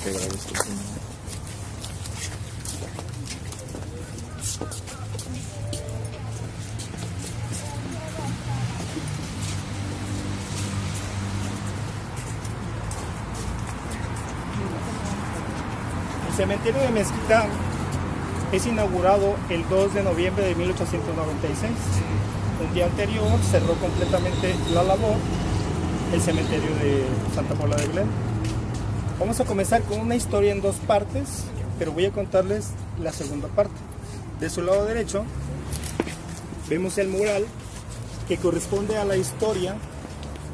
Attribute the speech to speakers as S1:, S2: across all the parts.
S1: Te agradezco, Señor.
S2: El cementerio de Mezquitán es inaugurado el 2 de noviembre de 1896. Un día anterior cerró completamente la labor el cementerio de Santa Paula de Belén. Vamos a comenzar con una historia en dos partes, pero voy a contarles la segunda parte. De su lado derecho vemos el mural que corresponde a la historia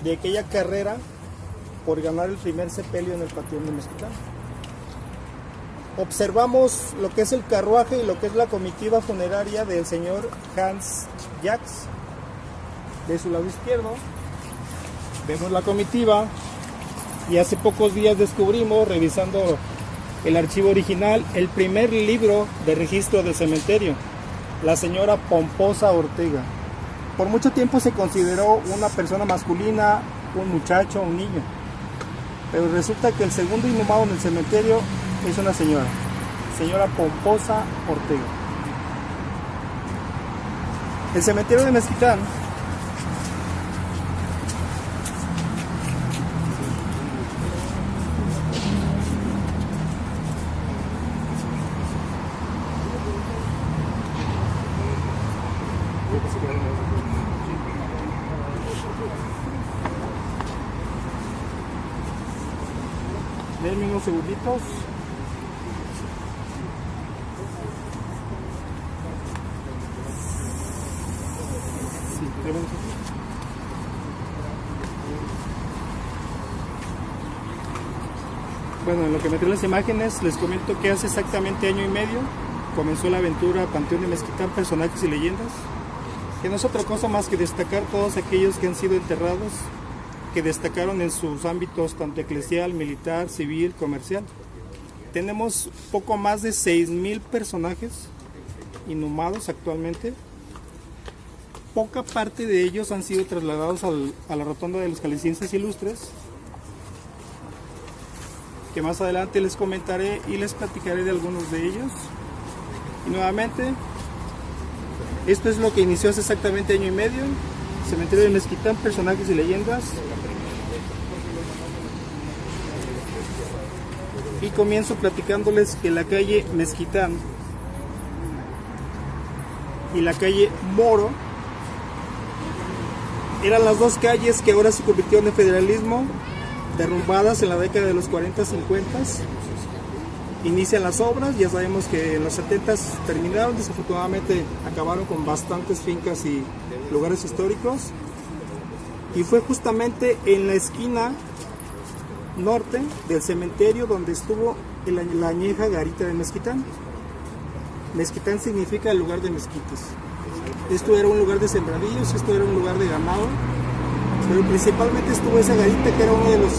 S2: de aquella carrera por ganar el primer sepelio en el Panteón de Mezquitán. Observamos lo que es el carruaje y lo que es la comitiva funeraria del señor Hans Jacques. De su lado izquierdo vemos la comitiva y hace pocos días descubrimos, revisando el archivo original, el primer libro de registro del cementerio, la señora Pomposa Ortega. Por mucho tiempo se consideró una persona masculina, un muchacho, un niño, pero resulta que el segundo inhumado en el cementerio es una señora Pomposa Ortega. El cementerio de Mezquitán denme unos segunditos. Bueno, en lo que me traen las imágenes, les comento que hace exactamente año y medio comenzó la aventura Panteón de Mezquitán, personajes y leyendas, que no es otra cosa más que destacar todos aquellos que han sido enterrados, que destacaron en sus ámbitos tanto eclesial, militar, civil, comercial. Tenemos poco más de 6,000 personajes inhumados actualmente. Poca parte de ellos han sido trasladados a la rotonda de los Jaliscienses Ilustres, que más adelante les comentaré y les platicaré de algunos de ellos. Y nuevamente, esto es lo que inició hace exactamente año y medio, Cementerio de Mezquitán, personajes y leyendas. Y comienzo platicándoles que la calle Mezquitán y la calle Moro eran las dos calles que ahora se convirtieron en federalismo, derrumbadas en la década de los 40-50. Inician las obras, ya sabemos que en los 70 terminaron, desafortunadamente acabaron con bastantes fincas y lugares históricos, y fue justamente en la esquina norte del cementerio donde estuvo la añeja garita de Mezquitán. Mezquitán significa el lugar de mezquites. Esto era un lugar de sembradillos, esto era un lugar de ganado, pero principalmente estuvo esa garita que era uno de los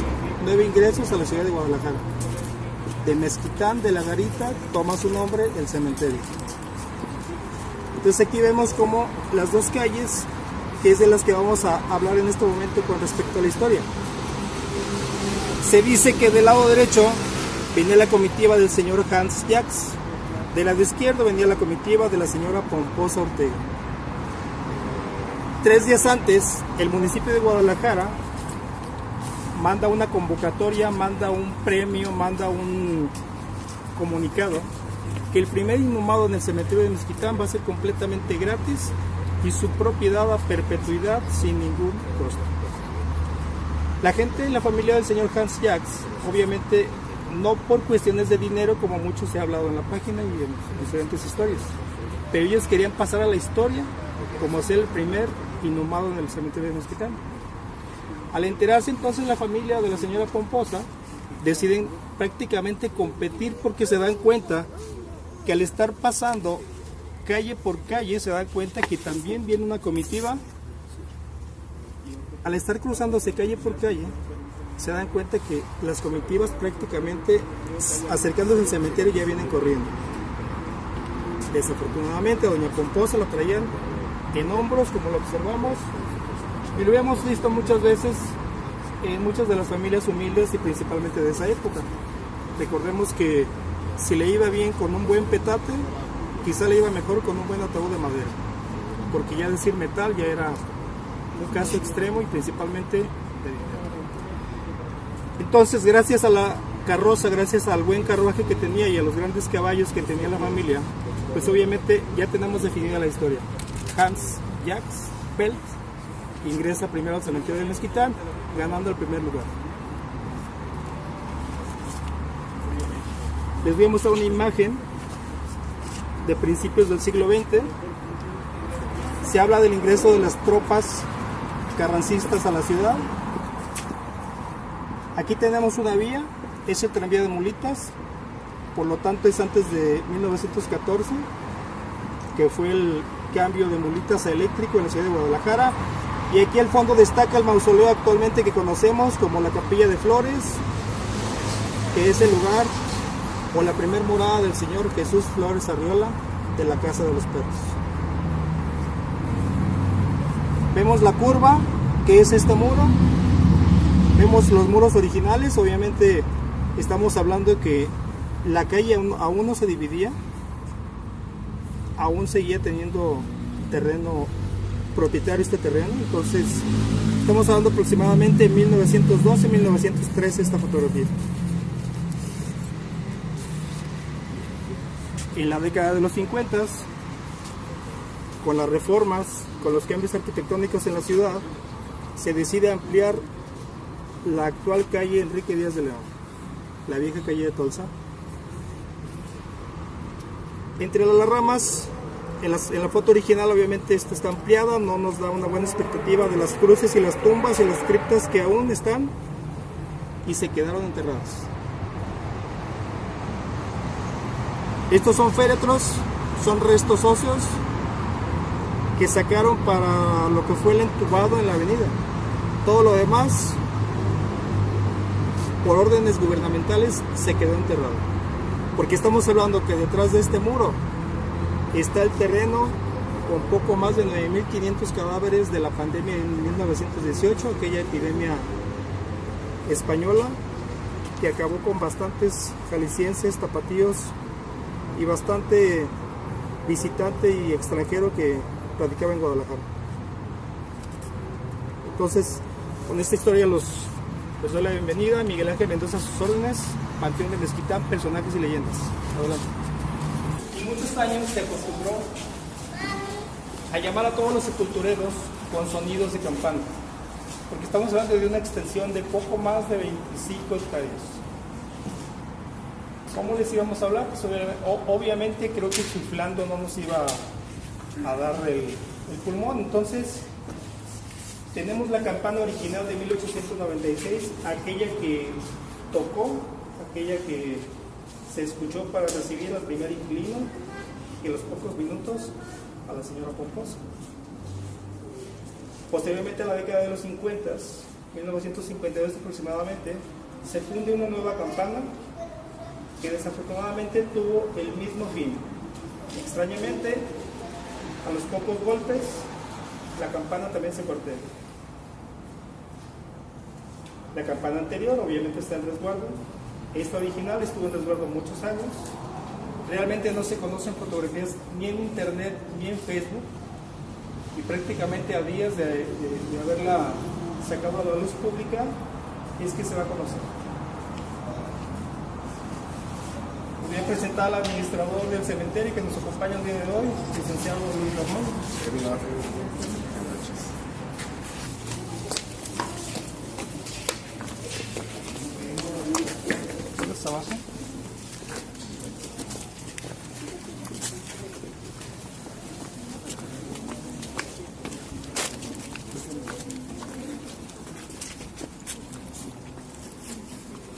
S2: 9 ingresos a la ciudad de Guadalajara. De Mezquitán, de la garita, toma su nombre el cementerio. Entonces aquí vemos como las dos calles, que es de las que vamos a hablar en este momento con respecto a la historia. Se dice que del lado derecho venía la comitiva del señor Hans Jacques, del lado izquierdo venía la comitiva de la señora Pomposa Ortega. 3 días antes, el municipio de Guadalajara manda una convocatoria, manda un premio, manda un comunicado que el primer inhumado en el cementerio de Mezquitán va a ser completamente gratis y su propiedad a perpetuidad sin ningún costo. La gente, la familia del señor Hans Jacques, obviamente no por cuestiones de dinero como mucho se ha hablado en la página y en diferentes historias, pero ellos querían pasar a la historia como ser el primer inhumado en el cementerio de Mezquitán. Al enterarse entonces la familia de la señora Pomposa, deciden prácticamente competir porque se dan cuenta que al estar pasando calle por calle se dan cuenta que también viene una comitiva. Al estar cruzándose calle por calle se dan cuenta que las comitivas prácticamente acercándose al cementerio ya vienen corriendo. Desafortunadamente a doña Pomposa la traían en hombros, como lo observamos, y lo hemos visto muchas veces en muchas de las familias humildes y principalmente de esa época. Recordemos que si le iba bien con un buen petate, quizá le iba mejor con un buen ataúd de madera, porque ya decir metal ya era un caso extremo y principalmente de dinero. Entonces, gracias a la carroza, gracias al buen carruaje que tenía y a los grandes caballos que tenía la familia, pues obviamente ya tenemos definida la historia. Hans Jacques Pelt ingresa primero al cementerio de Mezquitán, ganando el primer lugar. Les voy a mostrar una imagen de principios del siglo XX. Se habla del ingreso de las tropas carrancistas a la ciudad. Aquí tenemos una vía, es el tranvía de mulitas, por lo tanto es antes de 1914, que fue el cambio de mulitas a eléctrico en la ciudad de Guadalajara. Y aquí al fondo destaca el mausoleo actualmente que conocemos como la Capilla de Flores, que es el lugar o la primer morada del señor Jesús Flores Arriola de la Casa de los Perros. Vemos la curva, que es este muro. Vemos los muros originales. Obviamente estamos hablando de que la calle aún no se dividía, aún seguía teniendo terreno propietario este terreno. Entonces estamos hablando aproximadamente en 1912-1913 esta fotografía. En la década de los 50, con las reformas, con los cambios arquitectónicos en la ciudad, se decide ampliar la actual calle Enrique Díaz de León, la vieja calle de Tolsa. Entre las ramas, en la foto original obviamente esta está ampliada, no nos da una buena expectativa de las cruces y las tumbas y las criptas que aún están y se quedaron enterradas. Estos son féretros, son restos óseos que sacaron para lo que fue el entubado en la avenida. Todo lo demás, por órdenes gubernamentales, se quedó enterrado. Porque estamos hablando que detrás de este muro está el terreno con poco más de 9.500 cadáveres de la pandemia en 1918, aquella epidemia española que acabó con bastantes jaliscienses, tapatíos y bastante visitante y extranjero que radicaba en Guadalajara. Entonces, con esta historia les doy la bienvenida. Miguel Ángel Mendoza a sus órdenes, Panteón de Mezquitán, personajes y leyendas. Adelante. Y muchos años se acostumbró a llamar a todos los sepultureros con sonidos de campana, porque estamos hablando de una extensión de poco más de 25 hectáreas. ¿Cómo les íbamos a hablar? Pues obviamente creo que chiflando no nos iba a dar el pulmón. Entonces tenemos la campana original de 1896, aquella que tocó, aquella que se escuchó para recibir al primer inquilino y a los pocos minutos a la señora Pomposa. Posteriormente, a la década de los 50, 1952 aproximadamente, se funde una nueva campana que desafortunadamente tuvo el mismo fin. Extrañamente, a los pocos golpes, la campana también se cortó. La campana anterior obviamente está en resguardo. Esta original estuvo en resguardo muchos años. Realmente no se conocen fotografías ni en internet ni en Facebook, y prácticamente a días de haberla sacado a la luz pública es que se va a conocer. Voy a presentar al administrador del cementerio que nos acompaña el día de hoy, licenciado Luis Ramón. ¿Está abajo?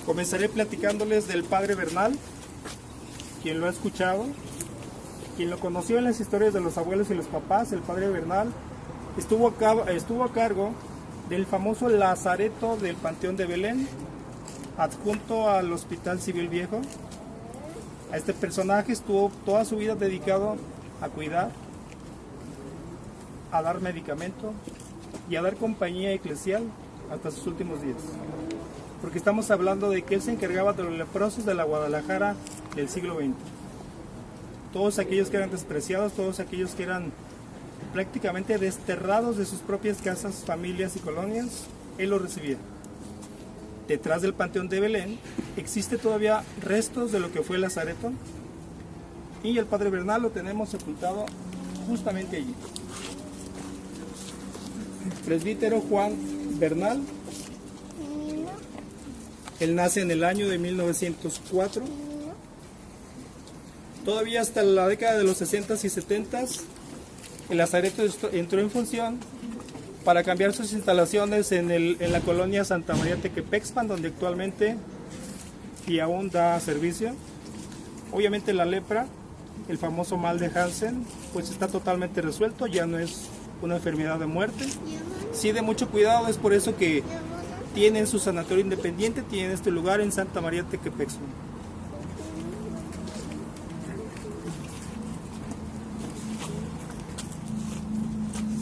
S2: Comenzaré platicándoles del padre Bernal. Quien lo ha escuchado, quien lo conoció en las historias de los abuelos y los papás, el padre Bernal estuvo a cargo del famoso lazareto del Panteón de Belén, adjunto al Hospital Civil Viejo. A este personaje estuvo toda su vida dedicado a cuidar, a dar medicamento y a dar compañía eclesial hasta sus últimos días. porque estamos hablando de que él se encargaba de los leprosos de la Guadalajara del siglo XX. Todos aquellos que eran despreciados, todos aquellos que eran prácticamente desterrados de sus propias casas, familias y colonias, él los recibía. Detrás del Panteón de Belén existe todavía restos de lo que fue Lazareto, y el Padre Bernal lo tenemos sepultado justamente allí. Presbítero Juan Bernal, él nace en el año de 1904. Todavía hasta la década de los 60s y 70s, el Lazareto entró en función para cambiar sus instalaciones en la colonia Santa María Tequepexpan, donde actualmente y aún da servicio. Obviamente la lepra, el famoso mal de Hansen, pues está totalmente resuelto, ya no es una enfermedad de muerte. Sí, de mucho cuidado, es por eso que tienen su sanatorio independiente, tienen este lugar en Santa María Tequepexpan.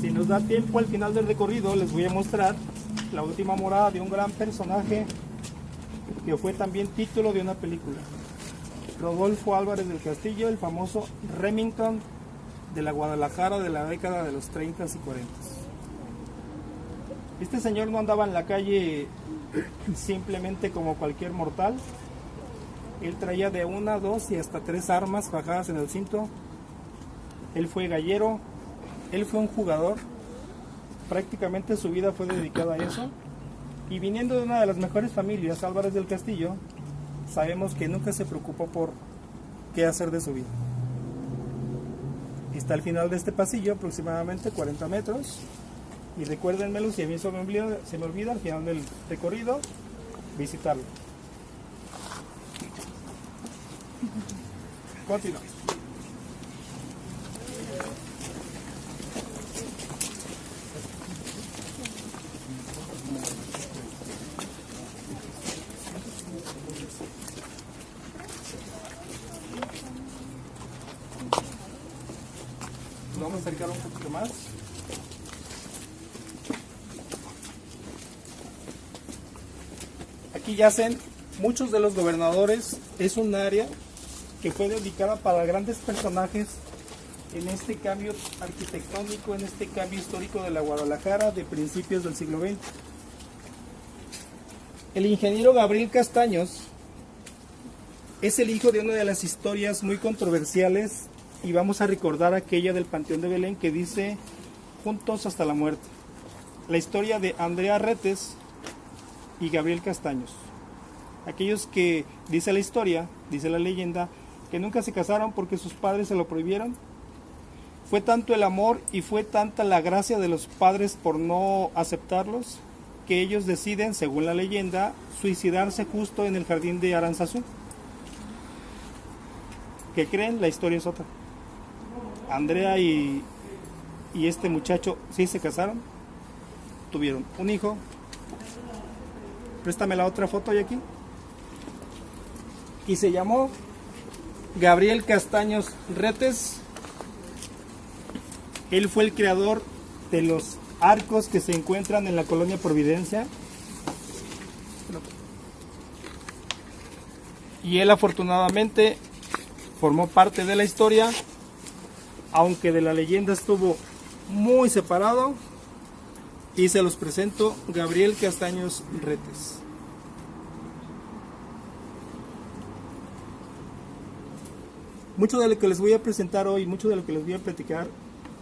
S2: Si nos da tiempo al final del recorrido, les voy a mostrar la última morada de un gran personaje que fue también título de una película. Rodolfo Álvarez del Castillo, el famoso Remington de la Guadalajara de la década de los 30s y 40s. Este señor no andaba en la calle simplemente como cualquier mortal. Él traía de 1, 2 y hasta 3 armas fajadas en el cinto. Él fue gallero, él fue un jugador. Prácticamente su vida fue dedicada a eso. Y viniendo de una de las mejores familias, Álvarez del Castillo, sabemos que nunca se preocupó por qué hacer de su vida. Está al final de este pasillo, aproximadamente 40 metros. Y recuérdenmelo, si a mí se me olvida al final del recorrido, visitarlo. Continuamos. Vamos a acercar un poquito más. Aquí yacen muchos de los gobernadores. Es un área que fue dedicada para grandes personajes en este cambio arquitectónico, en este cambio histórico de la Guadalajara de principios del siglo XX. El ingeniero Gabriel Castaños es el hijo de una de las historias muy controversiales, y vamos a recordar aquella del Panteón de Belén que dice juntos hasta la muerte. La historia de Andrea Retes y Gabriel Castaños. Aquellos que, dice la historia, dice la leyenda, que nunca se casaron porque sus padres se lo prohibieron. Fue tanto el amor y fue tanta la gracia de los padres por no aceptarlos, que ellos deciden, según la leyenda, suicidarse justo en el jardín de Aranzazú. ¿Qué creen? La historia es otra. Andrea y este muchacho sí se casaron, tuvieron un hijo. Préstame la otra foto, aquí. Y se llamó Gabriel Castaños Retes. Él fue el creador de los arcos que se encuentran en la colonia Providencia. Y él afortunadamente formó parte de la historia, aunque de la leyenda estuvo muy separado. Y se los presento, Gabriel Castaños Retes. Mucho de lo que les voy a presentar hoy, mucho de lo que les voy a platicar,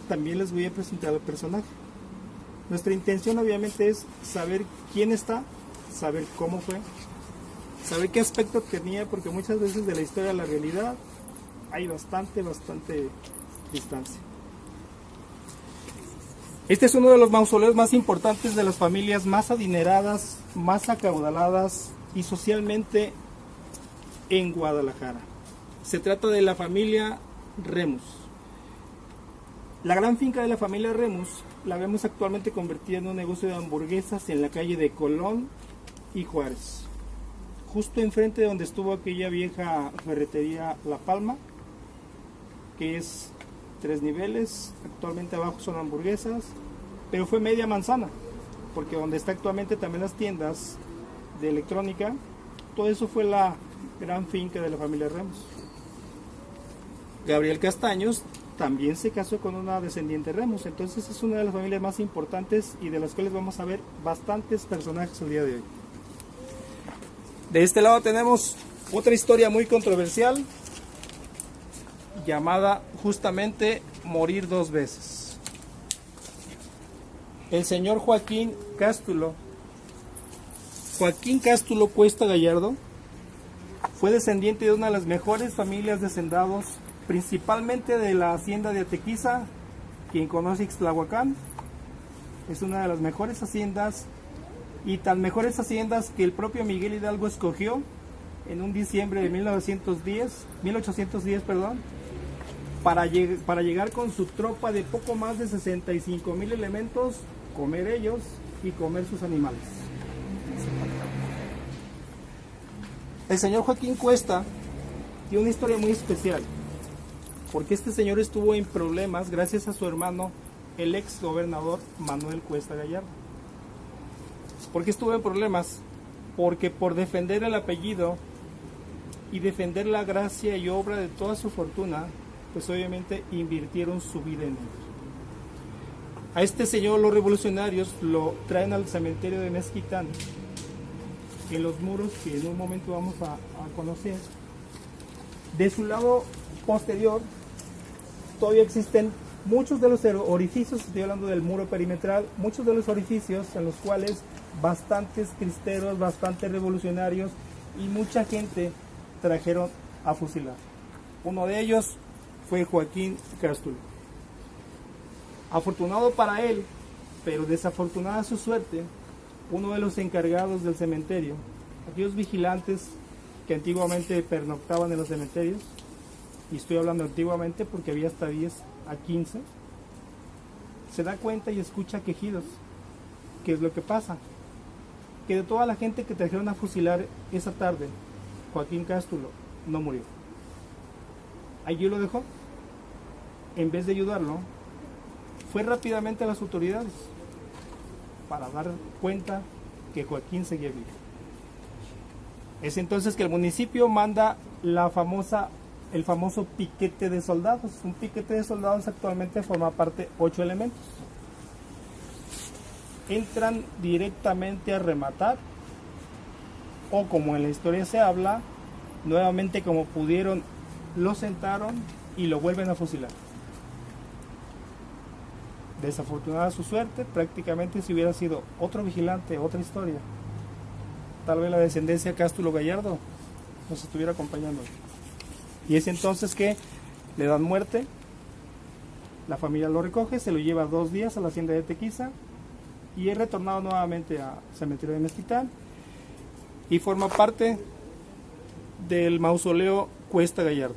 S2: también les voy a presentar al personaje. Nuestra intención obviamente es saber quién está, saber cómo fue, saber qué aspecto tenía, porque muchas veces de la historia a la realidad hay bastante distancia. Este es uno de los mausoleos más importantes de las familias más adineradas, más acaudaladas y socialmente en Guadalajara. Se trata de la familia Remus. La gran finca de la familia Remus la vemos actualmente convertida en un negocio de hamburguesas en la calle de Colón y Juárez, justo enfrente de donde estuvo aquella vieja ferretería La Palma, que es 3 niveles. Actualmente abajo son hamburguesas, pero fue media manzana, porque donde está actualmente también las tiendas de electrónica. Todo eso fue la gran finca de la familia Ramos. Gabriel Castaños también se casó con una descendiente Ramos, entonces es una de las familias más importantes y de las cuales vamos a ver bastantes personajes el día de hoy. De este lado tenemos otra historia muy controversial llamada justamente Morir dos veces. El señor Joaquín Cástulo Cuesta Gallardo fue descendiente de una de las mejores familias de hacendados, principalmente de la hacienda de Atequiza. Quien conoce Ixtlahuacán, es una de las mejores haciendas, y tan mejores haciendas que el propio Miguel Hidalgo escogió en un diciembre de 1810, para llegar con su tropa de poco más de 65,000 elementos, comer ellos y comer sus animales. El señor Joaquín Cuesta tiene una historia muy especial, porque este señor estuvo en problemas gracias a su hermano, el ex gobernador Manuel Cuesta Gallardo. ¿Por qué estuvo en problemas? Porque por defender el apellido y defender la gracia y obra de toda su fortuna, pues obviamente invirtieron su vida en él. A este señor los revolucionarios lo traen al cementerio de Mezquitán, en los muros que en un momento vamos a conocer. De su lado posterior todavía existen muchos de los orificios, estoy hablando del muro perimetral, muchos de los orificios en los cuales bastantes cristeros, bastantes revolucionarios y mucha gente trajeron a fusilar. Uno de ellos fue Joaquín Cástulo. Afortunado para él, pero desafortunada su suerte, uno de los encargados del cementerio, aquellos vigilantes que antiguamente pernoctaban en los cementerios, y estoy hablando antiguamente porque había hasta 10 a 15, se da cuenta y escucha quejidos. ¿Qué es lo que pasa? Que de toda la gente que trajeron a fusilar esa tarde, Joaquín Cástulo no murió. Allí lo dejó. En vez de ayudarlo, fue rápidamente a las autoridades para dar cuenta que Joaquín seguía vivo. Es entonces que el municipio manda el famoso piquete de soldados. Un piquete de soldados actualmente forma parte 8 elementos. Entran directamente a rematar, o como en la historia se habla, nuevamente como pudieron, lo sentaron y lo vuelven a fusilar. Desafortunada su suerte, prácticamente si hubiera sido otro vigilante, otra historia, tal vez la descendencia Cástulo Gallardo nos estuviera acompañando. Y es entonces que le dan muerte, la familia lo recoge, se lo lleva 2 días a la hacienda de Tequiza y es retornado nuevamente al cementerio de Mezquitán y forma parte del mausoleo Cuesta Gallardo.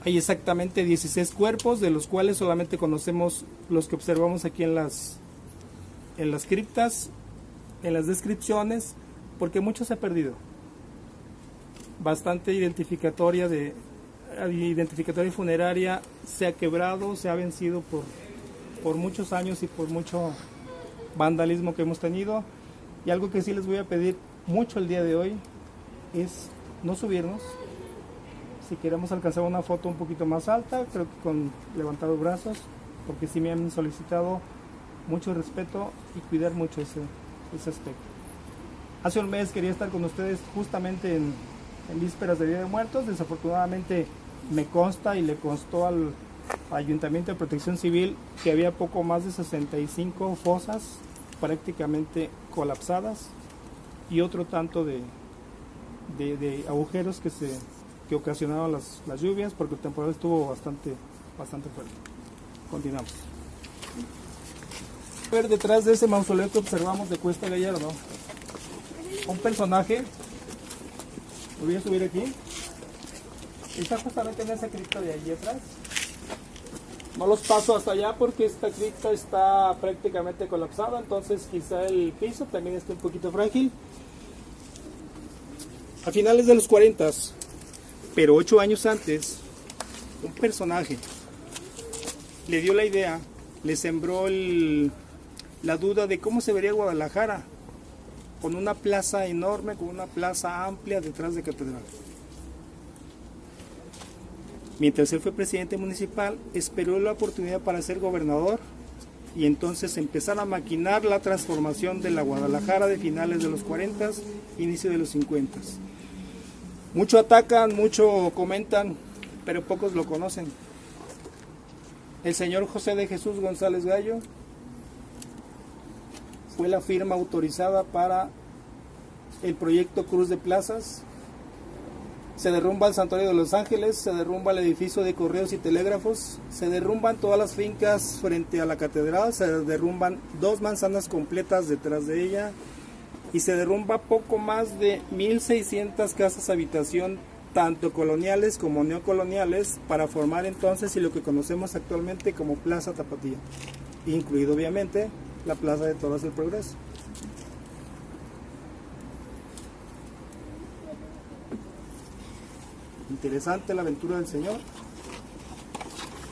S2: Hay exactamente 16 cuerpos, de los cuales solamente conocemos los que observamos aquí en las criptas, en las descripciones, porque mucho se ha perdido. Bastante identificatoria y funeraria se ha quebrado, se ha vencido por muchos años y por mucho vandalismo que hemos tenido. Y algo que sí les voy a pedir mucho el día de hoy es no subirnos. Si queremos alcanzar una foto un poquito más alta, creo que con levantar los brazos, porque sí me han solicitado mucho respeto y cuidar mucho ese aspecto. Hace un mes quería estar con ustedes justamente en vísperas de Día de Muertos. Desafortunadamente me consta y le constó al Ayuntamiento de Protección Civil que había poco más de 65 fosas prácticamente colapsadas y otro tanto de agujeros que ocasionaron las lluvias, porque el temporal estuvo bastante fuerte. Continuamos. Ver detrás de ese mausoleo que observamos de Cuesta Gallardo, un personaje, lo voy a subir aquí, está justamente en esa cripta de allí atrás. No los paso hasta allá porque esta cripta está prácticamente colapsada, entonces quizá el piso también esté un poquito frágil. A finales de los 40, pero 8 años antes, un personaje le dio la idea, le sembró la duda de cómo se vería Guadalajara con una plaza enorme, con una plaza amplia detrás de catedral. Mientras él fue presidente municipal, esperó la oportunidad para ser gobernador y entonces empezar a maquinar la transformación de la Guadalajara de finales de los 40, inicio de los 50. Mucho atacan, mucho comentan, pero pocos lo conocen. El señor José de Jesús González Gallo fue la firma autorizada para el proyecto Cruz de Plazas. Se derrumba el Santuario de los Ángeles, se derrumba el edificio de correos y telégrafos, se derrumban todas las fincas frente a la catedral, se derrumban 2 manzanas completas detrás de ella y se derrumba poco más de 1.600 casas habitación, tanto coloniales como neocoloniales, para formar entonces y lo que conocemos actualmente como Plaza Tapatía, incluido obviamente la Plaza de Toros del Progreso. Interesante la aventura del señor.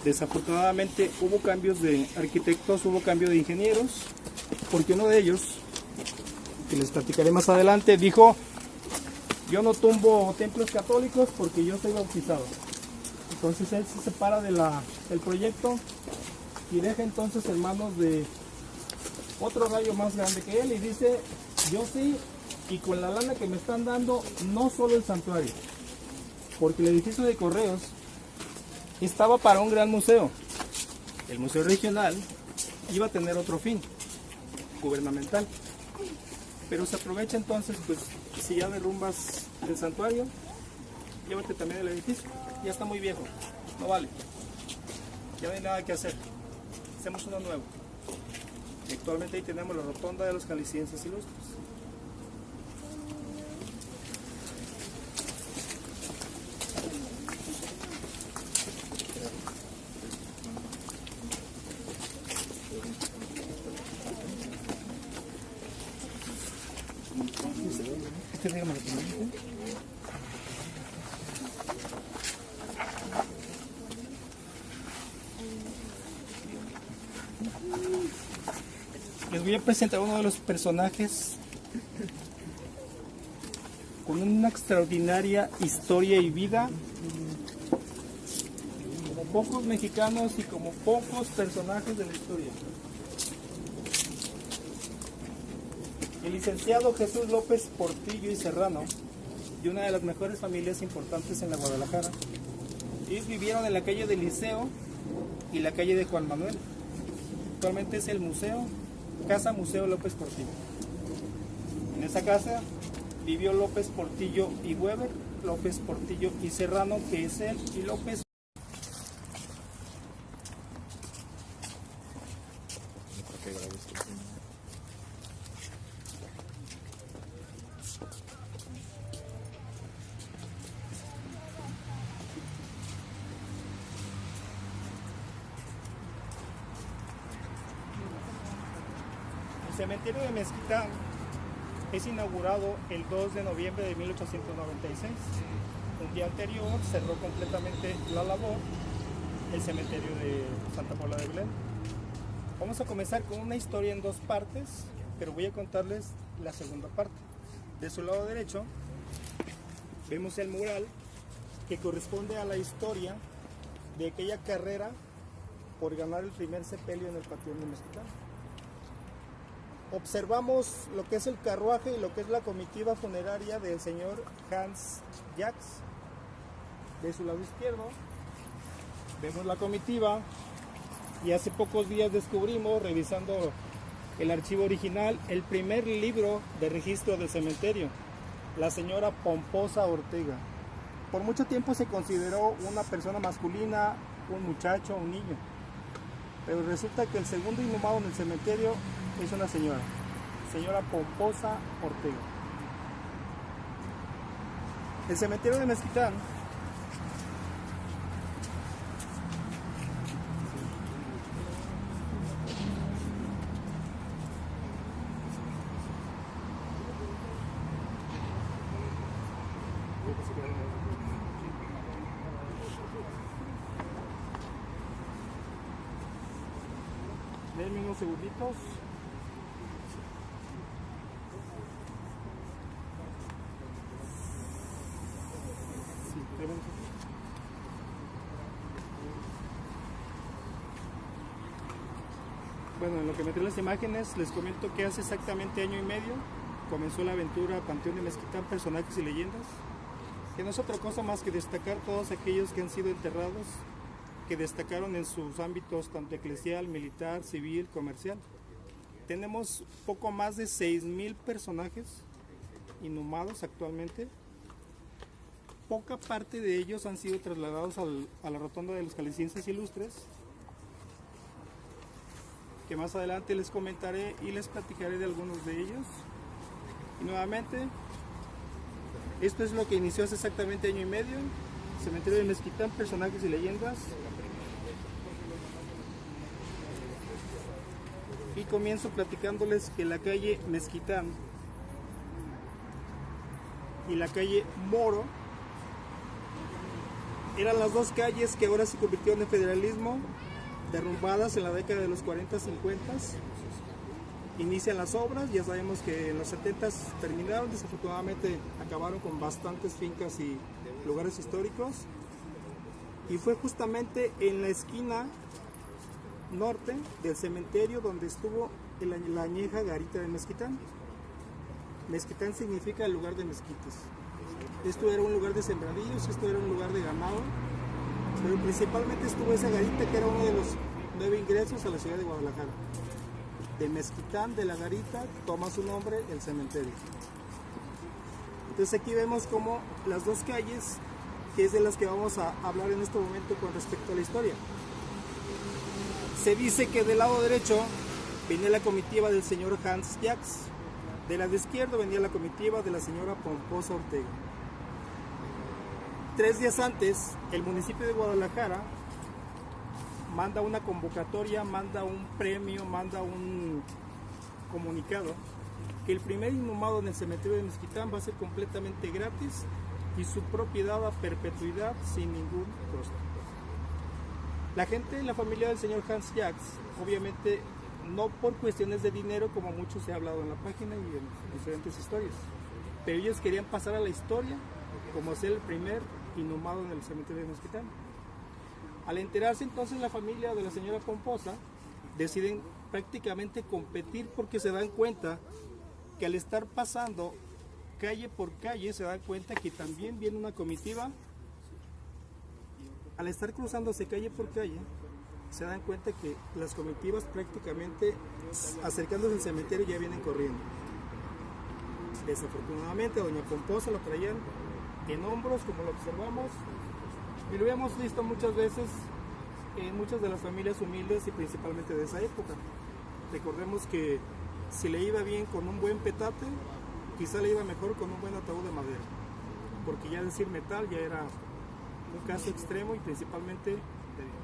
S2: Desafortunadamente hubo cambios de arquitectos, hubo cambio de ingenieros, porque uno de ellos, que les platicaré más adelante, dijo: yo no tumbo templos católicos porque yo soy bautizado. Entonces él se separa del proyecto y deja entonces en manos de otro gallo más grande que él y dice: yo sí, y con la lana que me están dando, no solo el santuario, porque el edificio de correos estaba para un gran museo. El museo regional iba a tener otro fin, gubernamental. Pero se aprovecha entonces, pues, si ya derrumbas el santuario, llévate también el edificio. Ya está muy viejo, no vale. Ya no hay nada que hacer. Hacemos uno nuevo. Y actualmente ahí tenemos la rotonda de los jaliscienses ilustres. Les voy a presentar uno de los personajes con una extraordinaria historia y vida, como pocos mexicanos y como pocos personajes de la historia. El licenciado Jesús López Portillo y Serrano, de una de las mejores familias importantes en la Guadalajara. Ellos vivieron en la calle del Liceo y la calle de Juan Manuel. Actualmente es el museo, Casa Museo López Portillo. En esa casa vivió López Portillo y Weber, López Portillo y Serrano, que es él, y López. El cementerio de Mezquitán es inaugurado el 2 de noviembre de 1896. Un día anterior cerró completamente la labor el cementerio de Santa Paula de Belén. Vamos a comenzar con una historia en 2 partes, pero voy a contarles la segunda parte. De su lado derecho vemos el mural que corresponde a la historia de aquella carrera por ganar el primer sepelio en el Panteón de Mezquitán. Observamos lo que es el carruaje y lo que es la comitiva funeraria del señor Hans Jacks. De su lado izquierdo vemos la comitiva, y hace pocos días descubrimos, revisando el archivo original, el primer libro de registro del cementerio, la señora Pomposa Ortega. Por mucho tiempo se consideró una persona masculina, un muchacho, un niño, pero resulta que el segundo inhumado en el cementerio es una señora Pomposa Ortega. El cementerio de Mezquitán denme unos segunditos. Bueno, en lo que me traen las imágenes, les comento que hace exactamente año y medio comenzó la aventura Panteón de Mezquitán, personajes y leyendas, que no es otra cosa más que destacar todos aquellos que han sido enterrados, que destacaron en sus ámbitos tanto eclesial, militar, civil, comercial. Tenemos poco más de 6,000 personajes inhumados actualmente. Poca parte de ellos han sido trasladados a la rotonda de los Jaliscienses Ilustres, que más adelante les comentaré y les platicaré de algunos de ellos. Y nuevamente, esto es lo que inició hace exactamente año y medio, Cementerio de Mezquitán, personajes y leyendas. Y comienzo platicándoles que la calle Mezquitán y la calle Moro eran las dos calles que ahora se convirtieron en federalismo, derrumbadas en la década de los 40-50. Inician las obras, ya sabemos que en los 70 terminaron, desafortunadamente acabaron con bastantes fincas y lugares históricos. Y fue justamente en la esquina norte del cementerio donde estuvo la añeja garita de Mezquitán. Mezquitán significa el lugar de mezquites. Esto era un lugar de sembradillos, esto era un lugar de ganado, pero principalmente estuvo esa garita que era uno de los 9 ingresos a la ciudad de Guadalajara. De Mezquitán, de la garita, toma su nombre el cementerio. Entonces aquí vemos como las dos calles, que es de las que vamos a hablar en este momento con respecto a la historia. Se dice que del lado derecho venía la comitiva del señor Hans Jacks, de la de izquierda venía la comitiva de la señora Pomposa Ortega. 3 días antes, el municipio de Guadalajara manda una convocatoria, manda un premio, manda un comunicado que el primer inhumado en el cementerio de Mezquitán va a ser completamente gratis y su propiedad a perpetuidad sin ningún costo. La gente, la familia del señor Hans Jacks, obviamente no por cuestiones de dinero como mucho se ha hablado en la página y en diferentes historias, pero ellos querían pasar a la historia como ser el primer inhumado en el cementerio de Mezquitán. Al enterarse entonces la familia de la señora Pomposa deciden prácticamente competir porque se dan cuenta que al estar pasando calle por calle se dan cuenta que también viene una comitiva. Al estar cruzándose calle por calle se dan cuenta que las comitivas prácticamente acercándose al cementerio ya vienen corriendo. Desafortunadamente a doña Pomposa la traían en hombros como lo observamos y lo habíamos visto muchas veces en muchas de las familias humildes y principalmente de esa época. Recordemos que si le iba bien con un buen petate, quizá le iba mejor con un buen ataúd de madera, porque ya decir metal ya era un caso extremo y principalmente de dinero.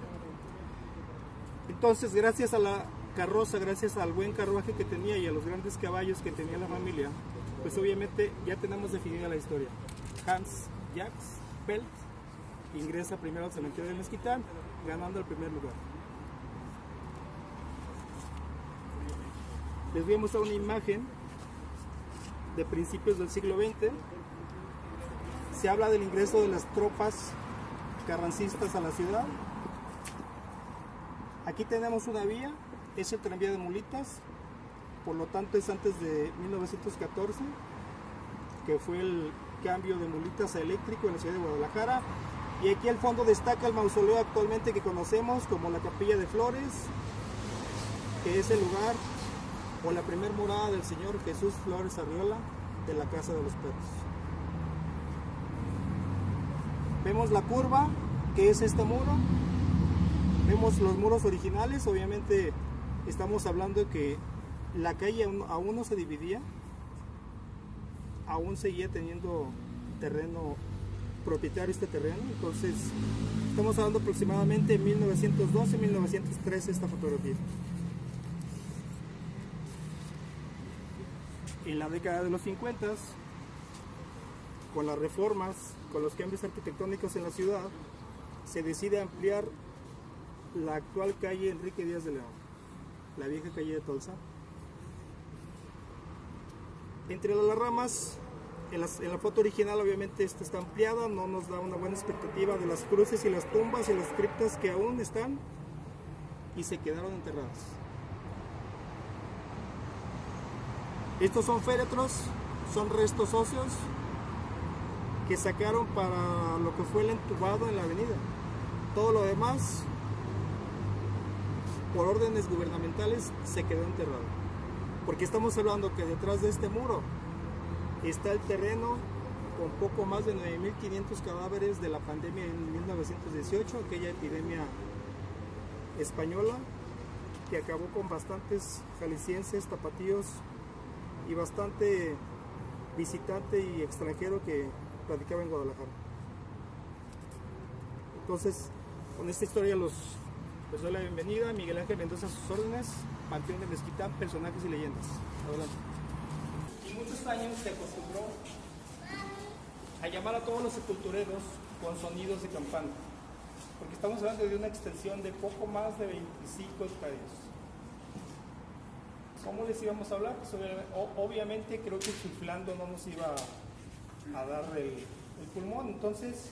S2: Entonces, gracias a la carroza, gracias al buen carruaje que tenía y a los grandes caballos que tenía la familia, pues obviamente ya tenemos definida la historia. Hans Jacks Pelt ingresa primero al cementerio de Mezquitán, ganando el primer lugar. Les voy a mostrar una imagen de principios del siglo XX. Se habla del ingreso de las tropas carrancistas a la ciudad. Aquí tenemos una vía, es el tranvía de mulitas, por lo tanto es antes de 1914, que fue el cambio de mulitas a eléctrico en la ciudad de Guadalajara. Y aquí al fondo destaca el mausoleo actualmente que conocemos como la Capilla de Flores, que es el lugar o la primer morada del señor Jesús Flores Arriola de la Casa de los Perros. Vemos la curva, que es este muro. Vemos los muros originales. Obviamente estamos hablando de que la calle aún no se dividía, aún seguía teniendo terreno propietario este terreno. Entonces estamos hablando aproximadamente de 1912-1913 esta fotografía. En la década de los 50, con las reformas, con los cambios arquitectónicos en la ciudad, se decide ampliar la actual calle Enrique Díaz de León, la vieja calle de Tolsa. Entre las ramas, en la foto original obviamente esta está ampliada, no nos da una buena expectativa de las cruces y las tumbas y las criptas que aún están y se quedaron enterradas. Estos son féretros, son restos óseos que sacaron para lo que fue el entubado en la avenida. Todo lo demás, por órdenes gubernamentales, se quedó enterrado. Porque estamos hablando que detrás de este muro está el terreno con poco más de 9.500 cadáveres de la pandemia en 1918, aquella epidemia española que acabó con bastantes jaliscienses, tapatíos y bastante visitante y extranjero que radicaba en Guadalajara. Entonces, con esta historia les doy la bienvenida. Miguel Ángel Mendoza a sus órdenes, Panteón de Mezquitán, personajes y leyendas. Adelante. Y muchos años se acostumbró a llamar a todos los sepultureros con sonidos de campana, porque estamos hablando de una extensión de poco más de 25 hectáreas. ¿Cómo les íbamos a hablar? Pues obviamente creo que chiflando no nos iba a dar el pulmón. Entonces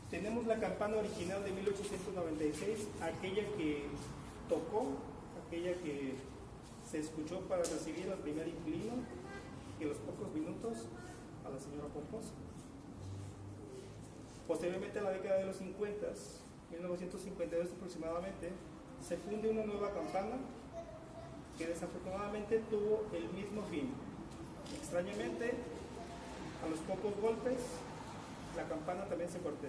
S2: tenemos la campana original de 1896, aquella que tocó, aquella que se escuchó para recibir al primer inquilino y a los pocos minutos a la señora Pomposa. Posteriormente, a la década de los 50, 1952 aproximadamente, se funde una nueva campana que desafortunadamente tuvo el mismo fin. Extrañamente, a los pocos golpes, la campana también se cortó.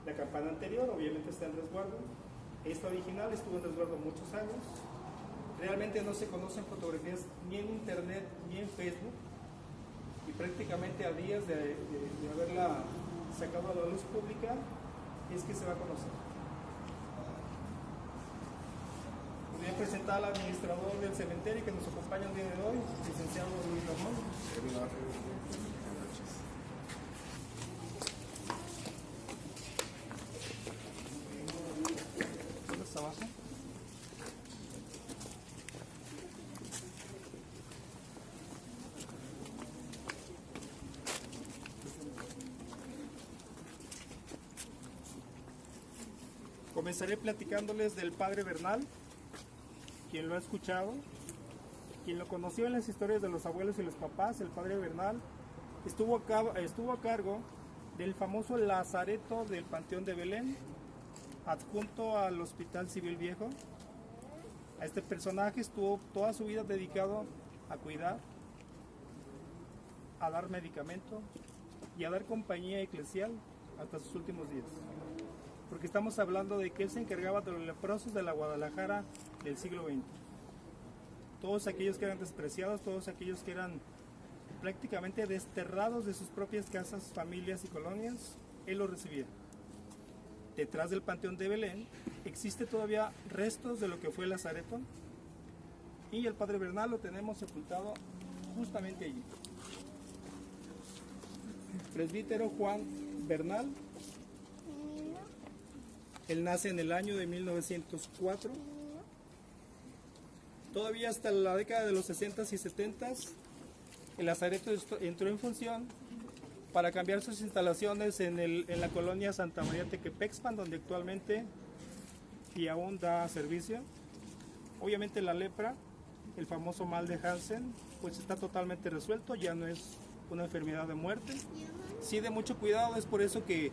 S2: La campana anterior obviamente está en resguardo. Esta original estuvo en resguardo muchos años. Realmente no se conocen fotografías ni en internet ni en Facebook, y prácticamente a días de haberla sacado a la luz pública es que se va a conocer. Voy a presentar al administrador del cementerio que nos acompaña el día de hoy, licenciado Luis Ramón. ¿Dónde está abajo? Comenzaré platicándoles del padre Bernal, quien lo ha escuchado, quien lo conoció en las historias de los abuelos y los papás. El padre Bernal estuvo a cargo del famoso lazareto del Panteón de Belén, adjunto al Hospital Civil Viejo. A este personaje estuvo toda su vida dedicado a cuidar, a dar medicamento y a dar compañía eclesial hasta sus últimos días. Porque estamos hablando de que él se encargaba de los leprosos de la Guadalajara del siglo XX. Todos aquellos que eran despreciados, todos aquellos que eran prácticamente desterrados de sus propias casas, familias y colonias, él los recibía. Detrás del Panteón de Belén existe todavía restos de lo que fue el lazareto, y el padre Bernal lo tenemos sepultado justamente allí. Presbítero Juan Bernal. Él nace en el año de 1904. Todavía hasta la década de los 60s y 70s, el lazareto entró en función para cambiar sus instalaciones en la colonia Santa María Tequepexpan, donde actualmente y aún da servicio. Obviamente la lepra, el famoso mal de Hansen, pues está totalmente resuelto, ya no es una enfermedad de muerte. Sí, de mucho cuidado, es por eso que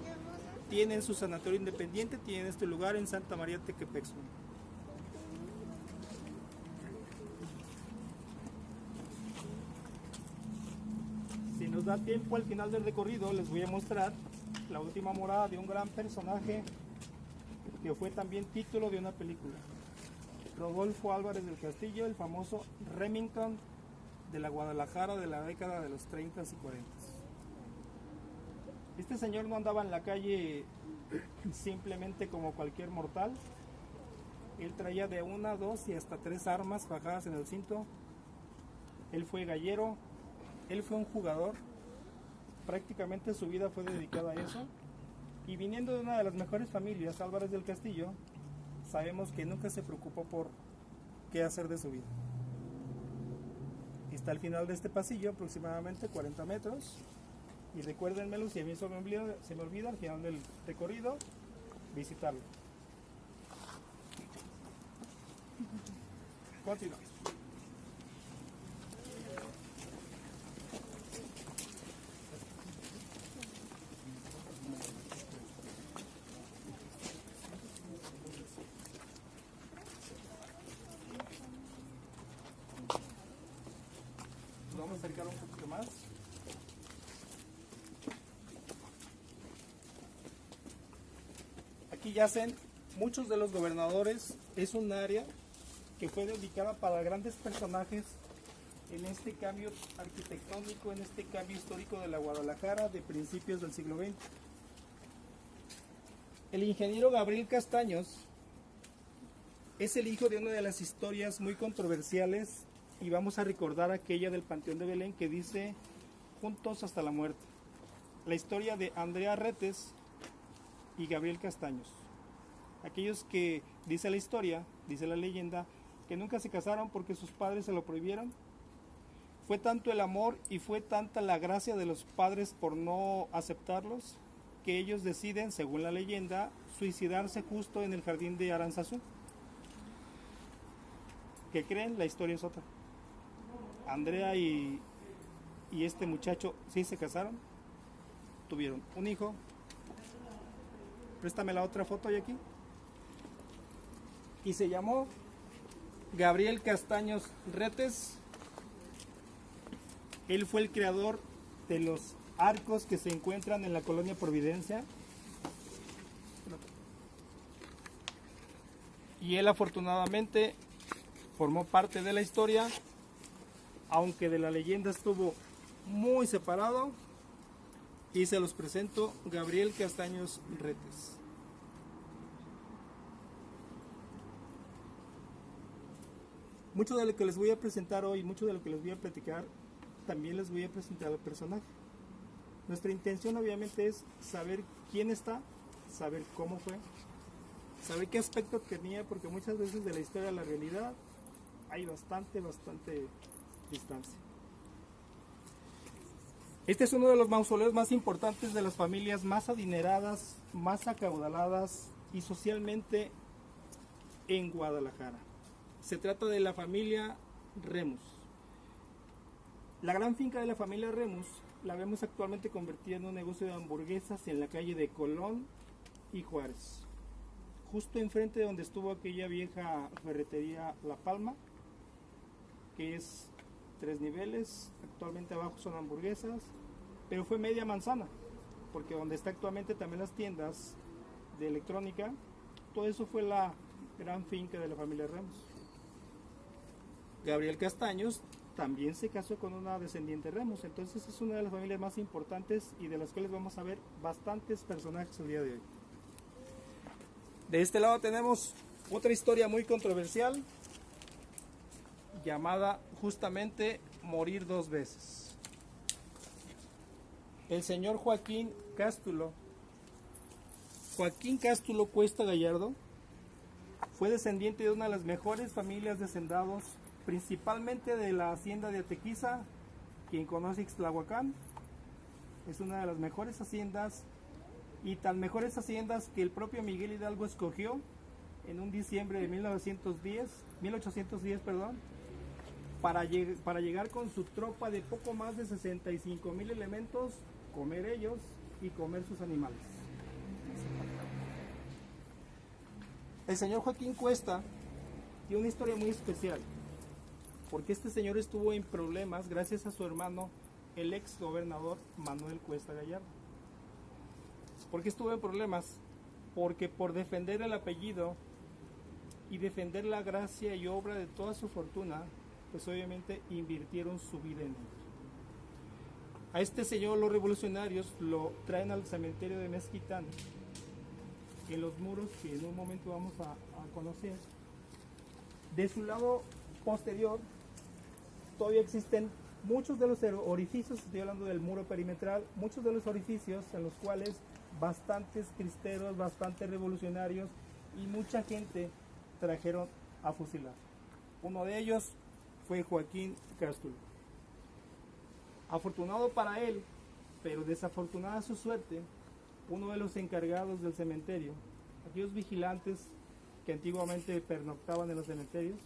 S2: tienen su sanatorio independiente, tienen este lugar en Santa María Tequepexpan. Si nos da tiempo al final del recorrido, les voy a mostrar la última morada de un gran personaje que fue también título de una película. Rodolfo Álvarez del Castillo, el famoso Remington de la Guadalajara de la década de los 30s y 40s. Este señor no andaba en la calle simplemente como cualquier mortal. Él traía de 1, 2 y hasta 3 armas fajadas en el cinto. Él fue gallero, él fue un jugador. Prácticamente su vida fue dedicada a eso. Y viniendo de una de las mejores familias, Álvarez del Castillo, sabemos que nunca se preocupó por qué hacer de su vida. Está al final de este pasillo, aproximadamente 40 metros. Y recuérdenmelo, si a mí se me olvida al final del recorrido, visitarlo. Continuamos. Nos vamos a acercar un poquito más. Aquí yacen muchos de los gobernadores. Es un área que fue dedicada para grandes personajes en este cambio arquitectónico, en este cambio histórico de la Guadalajara de principios del siglo XX. El ingeniero Gabriel Castaños es el hijo de una de las historias muy controversiales, y vamos a recordar aquella del Panteón de Belén que dice juntos hasta la muerte. La historia de Andrea Retes y Gabriel Castaños. Aquellos que, dice la historia, dice la leyenda, que nunca se casaron porque sus padres se lo prohibieron. Fue tanto el amor y fue tanta la gracia de los padres por no aceptarlos, que ellos deciden, según la leyenda, suicidarse justo en el jardín de Aranzazú. ¿Qué creen? La historia es otra. Andrea y este muchacho sí se casaron, tuvieron un hijo. Préstame la otra foto y aquí. Y se llamó Gabriel Castaños Retes. Él fue el creador de los arcos que se encuentran en la colonia Providencia. Y él afortunadamente formó parte de la historia, aunque de la leyenda estuvo muy separado. Y se los presento, Gabriel Castaños Retes. Mucho de lo que les voy a presentar hoy, mucho de lo que les voy a platicar, también les voy a presentar al personaje. Nuestra intención obviamente es saber quién está, saber cómo fue, saber qué aspecto tenía, porque muchas veces de la historia a la realidad hay bastante distancia. Este es uno de los mausoleos más importantes de las familias más adineradas, más acaudaladas y socialmente en Guadalajara. Se trata de la familia Remus. La gran finca de la familia Remus la vemos actualmente convertida en un negocio de hamburguesas en la calle de Colón y Juárez, justo enfrente de donde estuvo aquella vieja ferretería La Palma, que es 3 niveles. Actualmente abajo son hamburguesas, pero fue media manzana, porque donde está actualmente también las tiendas de electrónica, todo eso fue la gran finca de la familia Remus. Gabriel Castaños también se casó con una descendiente Remus, entonces es una de las familias más importantes y de las cuales vamos a ver bastantes personajes el día de hoy. De este lado tenemos otra historia muy controversial, llamada justamente Morir dos veces. El señor Joaquín Cástulo Cuesta Gallardo fue descendiente de una de las mejores familias de hacendados, principalmente de la hacienda de Atequiza. Quien conoce Ixtlahuacán, es una de las mejores haciendas, y tan mejores haciendas que el propio Miguel Hidalgo escogió en un diciembre de 1810, para llegar con su tropa de poco más de 65,000 elementos, comer ellos y comer sus animales. El señor Joaquín Cuesta tiene una historia muy especial, porque este señor estuvo en problemas gracias a su hermano, el ex gobernador Manuel Cuesta Gallardo. ¿Por qué estuvo en problemas? Porque por defender el apellido y defender la gracia y obra de toda su fortuna, pues obviamente invirtieron su vida en él. A este señor los revolucionarios lo traen al cementerio de Mezquitán, en los muros que en un momento vamos a conocer. De su lado posterior todavía existen muchos de los orificios, estoy hablando del muro perimetral, muchos de los orificios en los cuales bastantes cristeros, bastantes revolucionarios y mucha gente trajeron a fusilar. Uno de ellos fue Joaquín Cástulo. Afortunado para él, pero desafortunada su suerte, uno de los encargados del cementerio, aquellos vigilantes que antiguamente pernoctaban en los cementerios,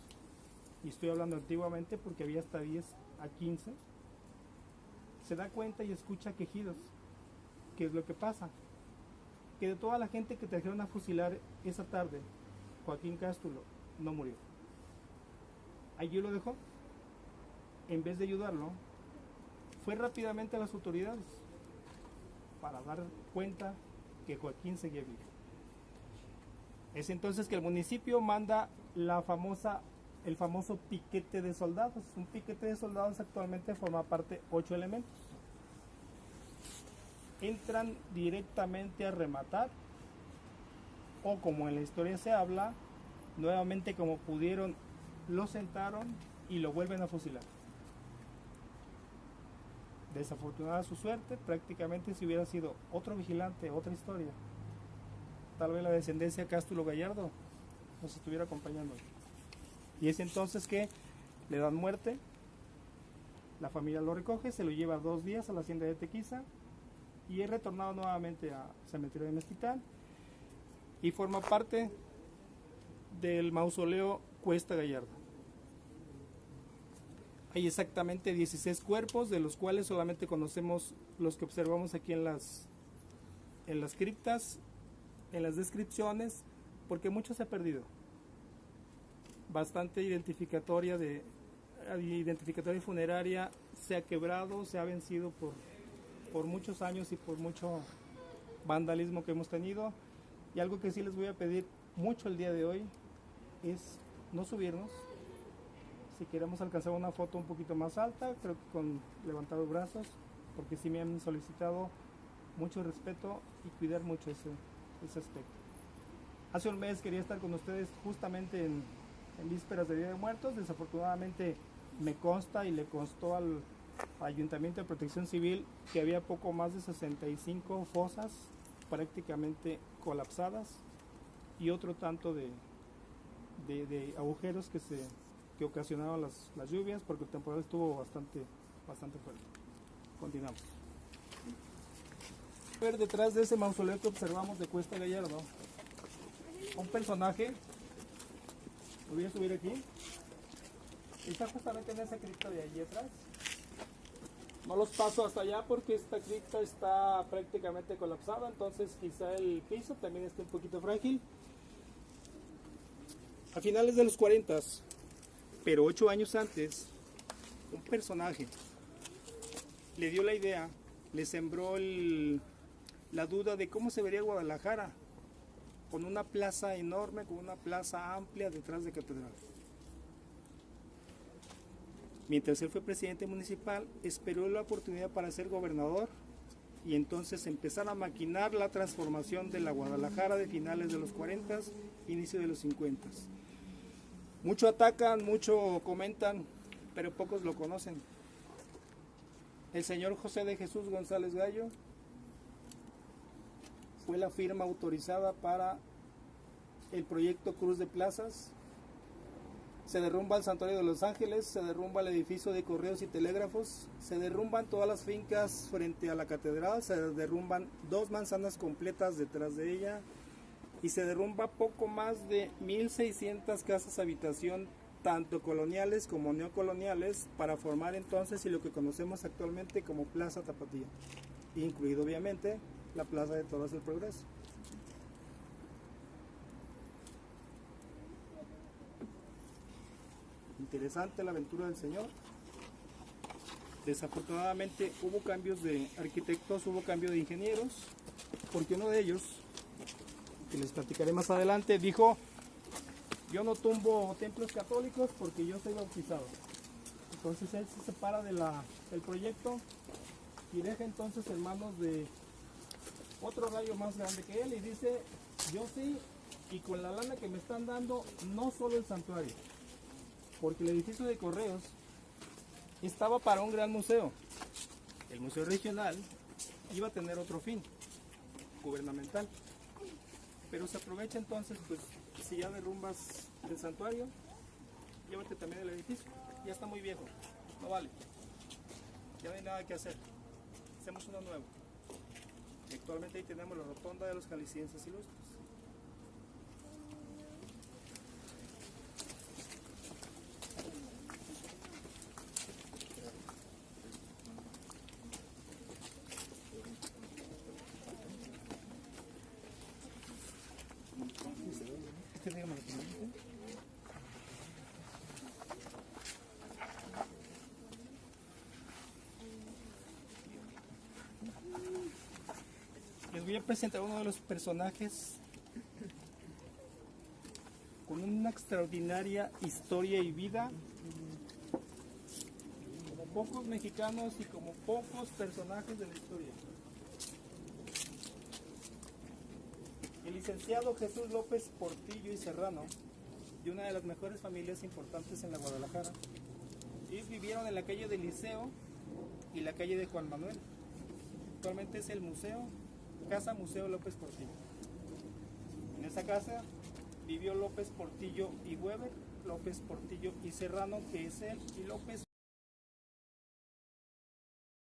S2: y estoy hablando antiguamente porque había hasta 10 a 15, se da cuenta y escucha quejidos. ¿Qué es lo que pasa? Que de toda la gente que trajeron a fusilar esa tarde, Joaquín Cástulo no murió. Allí lo dejó. En vez de ayudarlo, fue rápidamente a las autoridades para dar cuenta que Joaquín seguía vivo. Es entonces que el municipio manda el famoso piquete de soldados. Un piquete de soldados actualmente forma parte 8 elementos. Entran directamente a rematar, o como en la historia se habla, nuevamente como pudieron, lo sentaron y lo vuelven a fusilar. Desafortunada su suerte, prácticamente si hubiera sido otro vigilante, otra historia, tal vez la descendencia Cástulo Gallardo nos estuviera acompañando. Y es entonces que le dan muerte, la familia lo recoge, se lo lleva 2 días a la hacienda de Tequiza y es retornado nuevamente al cementerio de Mezquitán y forma parte del mausoleo Cuesta Gallardo. Hay exactamente 16 cuerpos, de los cuales solamente conocemos los que observamos aquí en las criptas, en las descripciones, porque mucho se ha perdido. Bastante identificatoria y funeraria se ha quebrado, se ha vencido por muchos años y por mucho vandalismo que hemos tenido. Y algo que sí les voy a pedir mucho el día de hoy es no subirnos. Si queremos alcanzar una foto un poquito más alta, creo que con levantados brazos, porque sí me han solicitado mucho respeto y cuidar mucho ese aspecto. Hace un mes quería estar con ustedes justamente en vísperas de Día de Muertos. Desafortunadamente me consta y le constó al Ayuntamiento de Protección Civil que había poco más de 65 fosas prácticamente colapsadas y otro tanto de agujeros que ocasionaron las lluvias, porque el temporal estuvo bastante fuerte. Continuamos. Ver detrás de ese mausoleo que observamos de Cuesta Gallardo, un personaje, lo voy a subir aquí, está justamente en esa cripta de allí atrás. No los paso hasta allá porque esta cripta está prácticamente colapsada, entonces quizá el piso también esté un poquito frágil. A finales de los 40, pero 8 años antes, un personaje le dio la idea, le sembró la duda de cómo se vería Guadalajara con una plaza enorme, con una plaza amplia detrás de Catedral. Mientras él fue presidente municipal, esperó la oportunidad para ser gobernador y entonces empezar a maquinar la transformación de la Guadalajara de finales de los 40, inicio de los 50. Mucho atacan, mucho comentan, pero pocos lo conocen. El señor José de Jesús González Gallo fue la firma autorizada para el proyecto Cruz de Plazas. Se derrumba el Santuario de Los Ángeles, se derrumba el edificio de correos y telégrafos, se derrumban todas las fincas frente a la catedral, se derrumban 2 manzanas completas detrás de ella y se derrumba poco más de 1,600 casas habitación, tanto coloniales como neocoloniales, para formar entonces lo que conocemos actualmente como Plaza Tapatía, incluido obviamente la Plaza de Toros del Progreso. Interesante la aventura del señor. Desafortunadamente hubo cambios de arquitectos, hubo cambio de ingenieros, porque uno de ellos, que les platicaré más adelante, dijo: yo no tumbo templos católicos porque yo soy bautizado. Entonces él se separa del proyecto y deja entonces en manos de otro gallo más grande que él y dice: yo sí, y con la lana que me están dando, no solo el santuario, porque el edificio de correos estaba para un gran museo. El museo regional iba a tener otro fin, gubernamental, pero se aprovecha entonces, pues si ya derrumbas el santuario, llévate también el edificio. Ya está muy viejo, no vale, ya no hay nada que hacer, hacemos uno nuevo. Y actualmente ahí tenemos la rotonda de los jaliscienses ilustres. Les voy a presentar uno de los personajes con una extraordinaria historia y vida, como pocos mexicanos y como pocos personajes de la historia. El licenciado Jesús López Portillo y Serrano, de una de las mejores familias importantes en la Guadalajara. Ellos vivieron en la calle del Liceo y la calle de Juan Manuel. Actualmente es el museo, Casa Museo López Portillo. En esa casa vivió López Portillo y Weber, López Portillo y Serrano, que es él, y López